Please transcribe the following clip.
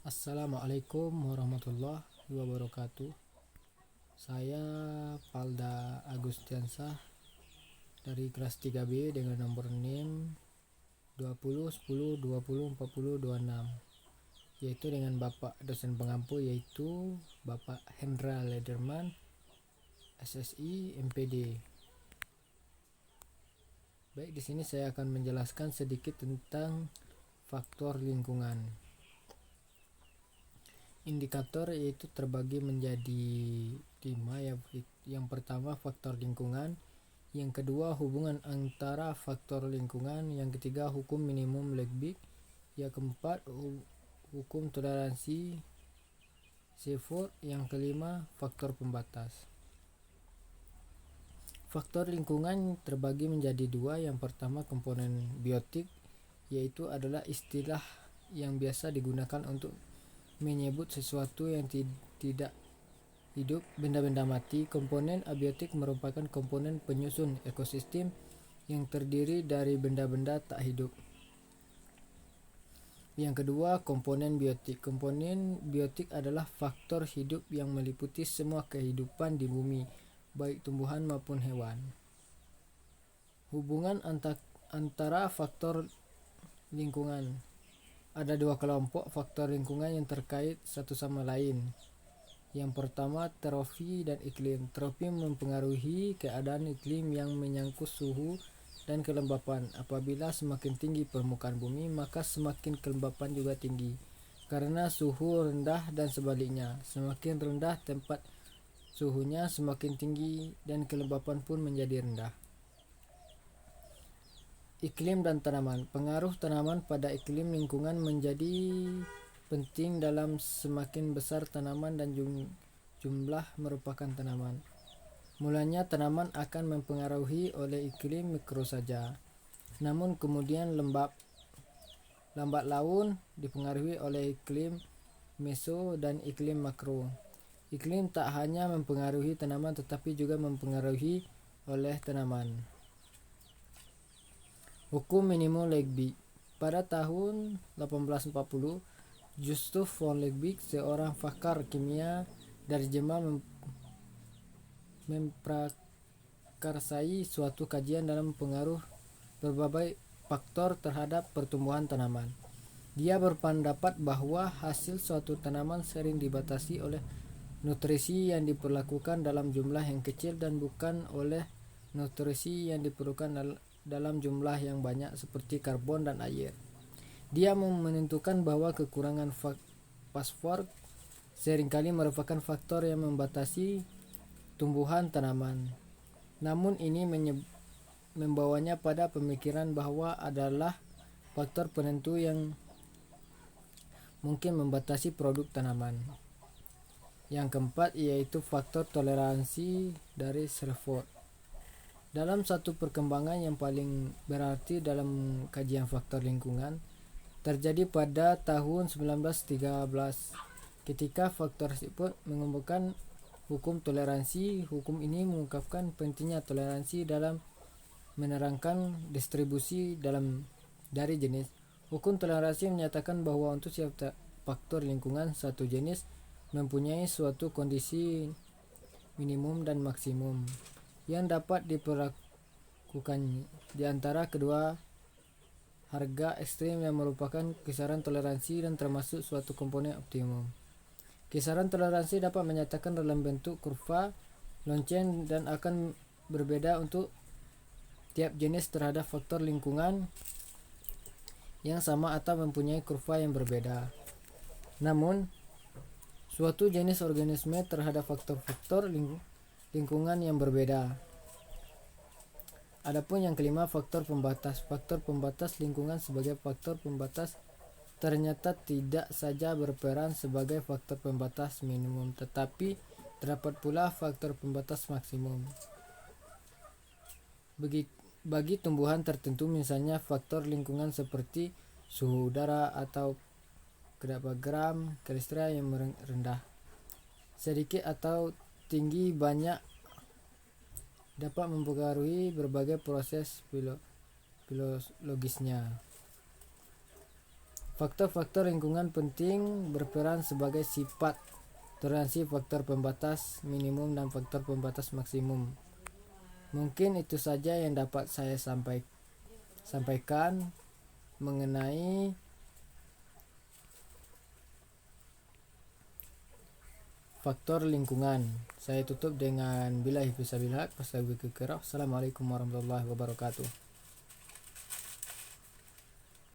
Assalamualaikum warahmatullahi wabarakatuh. Saya Palda Agustiansah dari kelas 3B dengan nomor NIM 20 10 20 40 26, yaitu dengan Bapak dosen pengampu yaitu Bapak Hendra Lederman, SSI MPD. Baik, di sini saya akan menjelaskan sedikit tentang faktor lingkungan. Indikator yaitu terbagi menjadi 5 ya. Yang pertama faktor lingkungan, yang kedua hubungan antara faktor lingkungan, yang ketiga hukum minimum Lebig, yang keempat hukum toleransi Seifert, yang kelima faktor pembatas. Faktor lingkungan terbagi menjadi dua. Yang pertama komponen biotik, yaitu adalah istilah yang biasa digunakan untuk menyebut sesuatu yang tidak hidup, benda-benda mati. Komponen abiotik merupakan komponen penyusun ekosistem yang terdiri dari benda-benda tak hidup. Yang kedua, komponen biotik. Komponen biotik adalah faktor hidup yang meliputi semua kehidupan di bumi, baik tumbuhan maupun hewan. Hubungan antara faktor lingkungan. Ada dua kelompok faktor lingkungan yang terkait satu sama lain. Yang pertama, trofi dan iklim. Trofi mempengaruhi keadaan iklim yang menyangkut suhu dan kelembapan. Apabila semakin tinggi permukaan bumi, maka semakin kelembapan juga tinggi. Karena suhu rendah dan sebaliknya, semakin rendah tempat suhunya, semakin tinggi dan kelembapan pun menjadi rendah. Iklim dan tanaman. Pengaruh tanaman pada iklim lingkungan menjadi penting dalam semakin besar tanaman dan jumlah merupakan tanaman. Mulanya tanaman akan mempengaruhi oleh iklim mikro saja. Namun kemudian lambat laun dipengaruhi oleh iklim meso dan iklim makro. Iklim tak hanya mempengaruhi tanaman tetapi juga mempengaruhi oleh tanaman. Hukum minimum Lebig. Pada tahun 1840, Justus von Liebig, seorang pakar kimia dari Jerman, memprakarsai suatu kajian dalam pengaruh berbagai faktor terhadap pertumbuhan tanaman. Dia berpendapat bahwa hasil suatu tanaman sering dibatasi oleh nutrisi yang diperlukan dalam jumlah yang kecil dan bukan oleh nutrisi yang diperlukan dalam jumlah yang banyak seperti karbon dan air. Dia menentukan bahwa kekurangan fosfor seringkali merupakan faktor yang membatasi tumbuhan tanaman. Namun ini membawanya pada pemikiran bahwa adalah faktor penentu yang mungkin membatasi produk tanaman. Yang keempat yaitu faktor toleransi dari Seifert. Dalam satu perkembangan yang paling berarti dalam kajian faktor lingkungan terjadi pada tahun 1913 ketika faktor Seifert mengembangkan hukum toleransi. Hukum ini mengungkapkan pentingnya toleransi dalam menerangkan distribusi dari jenis. Hukum toleransi menyatakan bahwa untuk setiap faktor lingkungan satu jenis mempunyai suatu kondisi minimum dan maksimum yang dapat diperlakukan di antara kedua harga ekstrim yang merupakan kisaran toleransi dan termasuk suatu komponen optimum. Kisaran toleransi dapat menyatakan dalam bentuk kurva lonceng dan akan berbeda untuk tiap jenis terhadap faktor lingkungan yang sama atau mempunyai kurva yang berbeda. Namun, suatu jenis organisme terhadap faktor-faktor lingkungan yang berbeda. Adapun yang kelima, faktor pembatas. Faktor pembatas lingkungan sebagai faktor pembatas ternyata tidak saja berperan sebagai faktor pembatas minimum, tetapi terdapat pula faktor pembatas maksimum. Bagi tumbuhan tertentu, misalnya faktor lingkungan seperti suhu udara atau kadar gram kolesterat yang rendah, sedikit atau tinggi, banyak dapat mempengaruhi berbagai proses biologisnya. Faktor-faktor lingkungan penting berperan sebagai sifat toleransi faktor pembatas minimum dan faktor pembatas maksimum. Mungkin itu saja yang dapat saya sampaikan mengenai faktor lingkungan. Saya tutup dengan billahi fisabilillah. Assalamualaikum warahmatullahi wabarakatuh.